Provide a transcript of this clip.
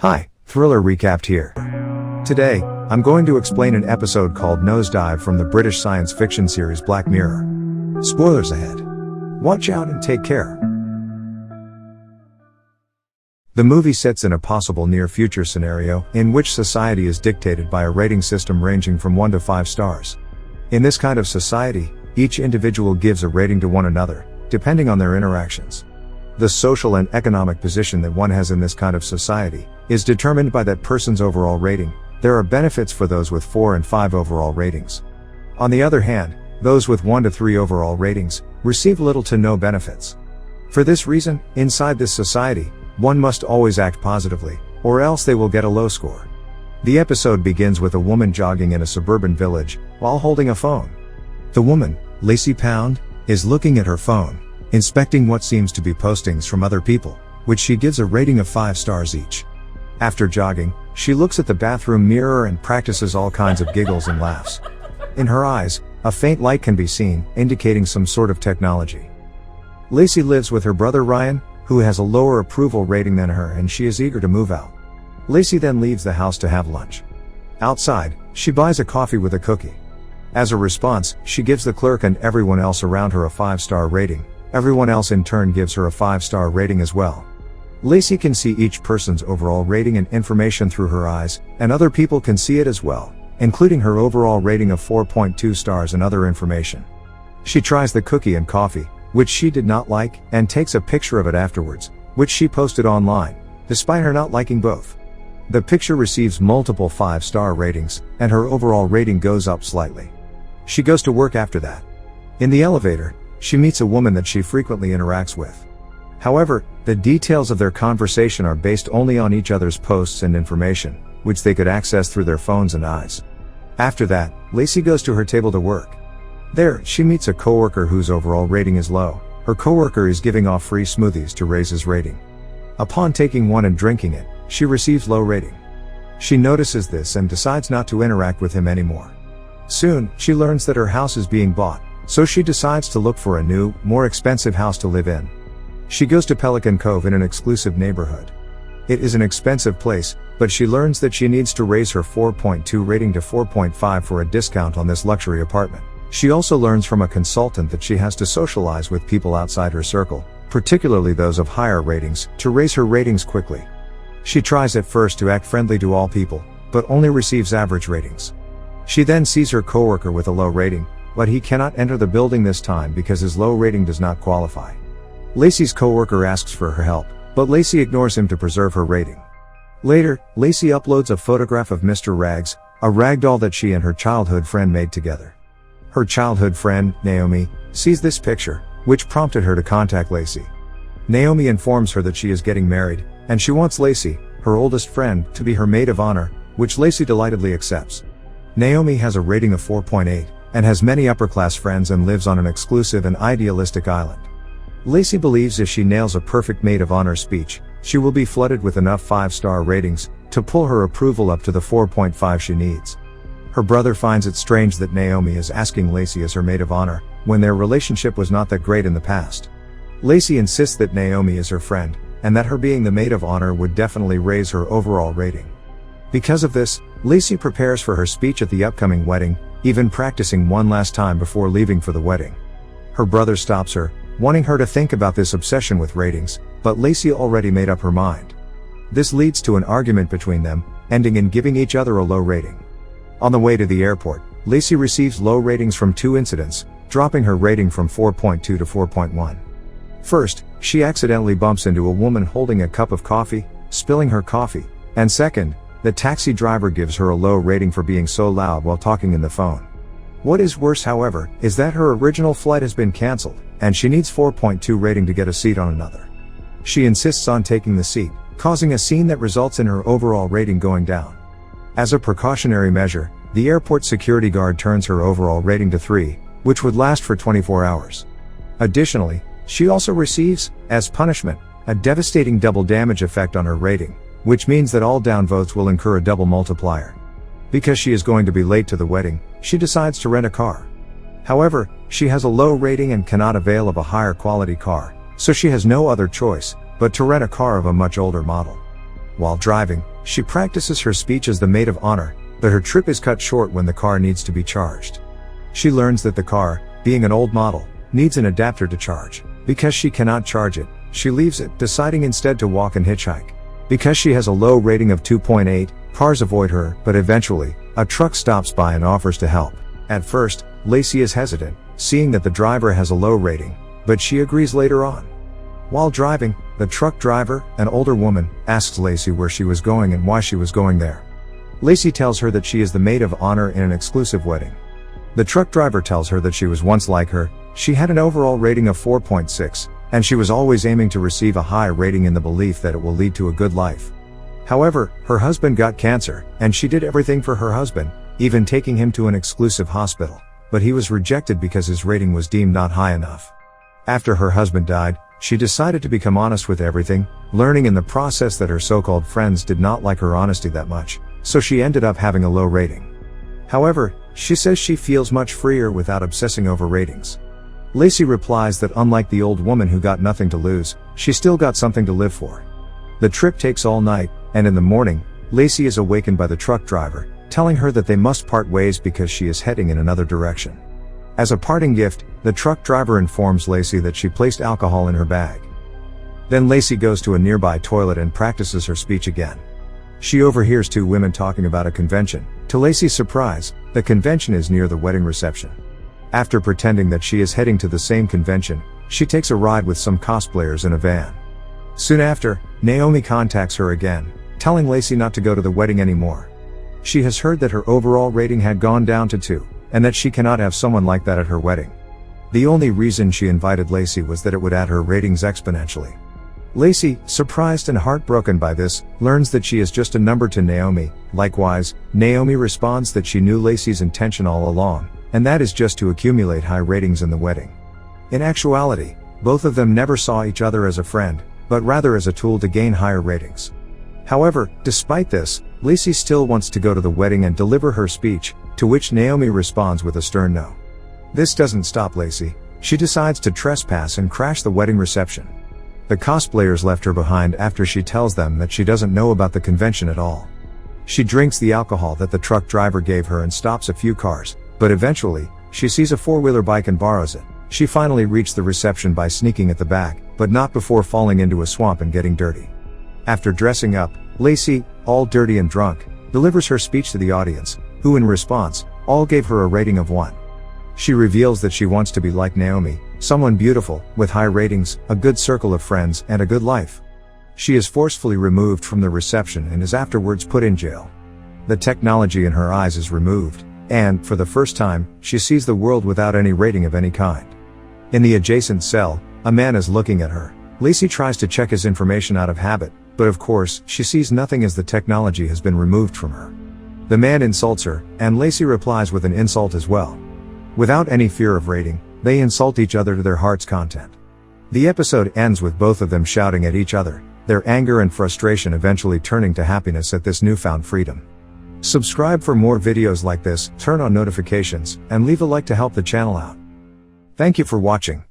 Hi, Thriller Recapped here. Today, I'm going to explain an episode called Nosedive from the British science fiction series Black Mirror. Spoilers ahead. Watch out and take care. The movie sets in a possible near-future scenario in which society is dictated by a rating system ranging from 1 to 5 stars. In this kind of society, each individual gives a rating to one another, depending on their interactions. The social and economic position that one has in this kind of society is determined by that person's overall rating. There are benefits for those with 4 and 5 overall ratings. On the other hand, those with 1 to 3 overall ratings receive little to no benefits. For this reason, inside this society, one must always act positively, or else they will get a low score. The episode begins with a woman jogging in a suburban village while holding a phone. The woman, Lacie Pound, is looking at her phone, inspecting what seems to be postings from other people, which she gives a rating of 5 stars each. After jogging, she looks at the bathroom mirror and practices all kinds of giggles and laughs. In her eyes, a faint light can be seen, indicating some sort of technology. Lacie lives with her brother Ryan, who has a lower approval rating than her, and she is eager to move out. Lacie then leaves the house to have lunch. Outside, she buys a coffee with a cookie. As a response, she gives the clerk and everyone else around her a 5-star rating. Everyone else in turn gives her a 5-star rating as well. Lacie can see each person's overall rating and information through her eyes, and other people can see it as well, including her overall rating of 4.2 stars and other information. She tries the cookie and coffee, which she did not like, and takes a picture of it afterwards, which she posted online, despite her not liking both. The picture receives multiple 5-star ratings, and her overall rating goes up slightly. She goes to work after that. In the elevator, she meets a woman that she frequently interacts with. However, the details of their conversation are based only on each other's posts and information, which they could access through their phones and eyes. After that, Lacie goes to her table to work. There, she meets a coworker whose overall rating is low. Her coworker is giving off free smoothies to raise his rating. Upon taking one and drinking it, she receives low rating. She notices this and decides not to interact with him anymore. Soon, she learns that her house is being bought, so she decides to look for a new, more expensive house to live in. She goes to Pelican Cove in an exclusive neighborhood. It is an expensive place, but she learns that she needs to raise her 4.2 rating to 4.5 for a discount on this luxury apartment. She also learns from a consultant that she has to socialize with people outside her circle, particularly those of higher ratings, to raise her ratings quickly. She tries at first to act friendly to all people, but only receives average ratings. She then sees her coworker with a low rating, but he cannot enter the building this time because his low rating does not qualify. Lacie's coworker asks for her help, but Lacie ignores him to preserve her rating. Later, Lacie uploads a photograph of Mr. Rags, a ragdoll that she and her childhood friend made together. Her childhood friend, Naomi, sees this picture, which prompted her to contact Lacie. Naomi informs her that she is getting married, and she wants Lacie, her oldest friend, to be her maid of honor, which Lacie delightedly accepts. Naomi has a rating of 4.8, and has many upper-class friends and lives on an exclusive and idealistic island. Lacie believes if she nails a perfect maid of honor speech, she will be flooded with enough 5-star ratings to pull her approval up to the 4.5 she needs. Her brother finds it strange that Naomi is asking Lacie as her maid of honor, when their relationship was not that great in the past. Lacie insists that Naomi is her friend, and that her being the maid of honor would definitely raise her overall rating. Because of this, Lacie prepares for her speech at the upcoming wedding, even practicing one last time before leaving for the wedding. Her brother stops her, wanting her to think about this obsession with ratings, but Lacie already made up her mind. This leads to an argument between them, ending in giving each other a low rating. On the way to the airport, Lacie receives low ratings from 2 incidents, dropping her rating from 4.2 to 4.1. First, she accidentally bumps into a woman holding a cup of coffee, spilling her coffee, and second, the taxi driver gives her a low rating for being so loud while talking in the phone. What is worse, however, is that her original flight has been cancelled, and she needs 4.2 rating to get a seat on another. She insists on taking the seat, causing a scene that results in her overall rating going down. As a precautionary measure, the airport security guard turns her overall rating to 3, which would last for 24 hours. Additionally, she also receives, as punishment, a devastating double damage effect on her rating, which means that all downvotes will incur a double multiplier. Because she is going to be late to the wedding, she decides to rent a car. However, she has a low rating and cannot avail of a higher quality car, so she has no other choice but to rent a car of a much older model. While driving, she practices her speech as the maid of honor, but her trip is cut short when the car needs to be charged. She learns that the car, being an old model, needs an adapter to charge. Because she cannot charge it, she leaves it, deciding instead to walk and hitchhike. Because she has a low rating of 2.8, cars avoid her, but eventually, a truck stops by and offers to help. At first, Lacie is hesitant, seeing that the driver has a low rating, but she agrees later on. While driving, the truck driver, an older woman, asks Lacie where she was going and why she was going there. Lacie tells her that she is the maid of honor in an exclusive wedding. The truck driver tells her that she was once like her, she had an overall rating of 4.6, and she was always aiming to receive a high rating in the belief that it will lead to a good life. However, her husband got cancer, and she did everything for her husband, even taking him to an exclusive hospital, but he was rejected because his rating was deemed not high enough. After her husband died, she decided to become honest with everything, learning in the process that her so-called friends did not like her honesty that much, so she ended up having a low rating. However, she says she feels much freer without obsessing over ratings. Lacie replies that unlike the old woman who got nothing to lose, she still got something to live for. The trip takes all night, and in the morning, Lacie is awakened by the truck driver, telling her that they must part ways because she is heading in another direction. As a parting gift, the truck driver informs Lacie that she placed alcohol in her bag. Then Lacie goes to a nearby toilet and practices her speech again. She overhears two women talking about a convention. To Lacie's surprise, the convention is near the wedding reception. After pretending that she is heading to the same convention, she takes a ride with some cosplayers in a van. Soon after, Naomi contacts her again, telling Lacie not to go to the wedding anymore. She has heard that her overall rating had gone down to 2, and that she cannot have someone like that at her wedding. The only reason she invited Lacie was that it would add her ratings exponentially. Lacie, surprised and heartbroken by this, learns that she is just a number to Naomi. Likewise, Naomi responds that she knew Lacie's intention all along, and that is just to accumulate high ratings in the wedding. In actuality, both of them never saw each other as a friend, but rather as a tool to gain higher ratings. However, despite this, Lacie still wants to go to the wedding and deliver her speech, to which Naomi responds with a stern no. This doesn't stop Lacie. She decides to trespass and crash the wedding reception. The cosplayers left her behind after she tells them that she doesn't know about the convention at all. She drinks the alcohol that the truck driver gave her and stops a few cars, but eventually, she sees a four-wheeler bike and borrows it. She finally reached the reception by sneaking at the back, but not before falling into a swamp and getting dirty. After dressing up, Lacie, all dirty and drunk, delivers her speech to the audience, who in response, all gave her a rating of 1. She reveals that she wants to be like Naomi, someone beautiful, with high ratings, a good circle of friends, and a good life. She is forcefully removed from the reception and is afterwards put in jail. The technology in her eyes is removed, and, for the first time, she sees the world without any rating of any kind. In the adjacent cell, a man is looking at her. Lacie tries to check his information out of habit, but of course, she sees nothing as the technology has been removed from her. The man insults her, and Lacie replies with an insult as well. Without any fear of rating, they insult each other to their heart's content. The episode ends with both of them shouting at each other, their anger and frustration eventually turning to happiness at this newfound freedom. Subscribe for more videos like this, turn on notifications, and leave a like to help the channel out. Thank you for watching.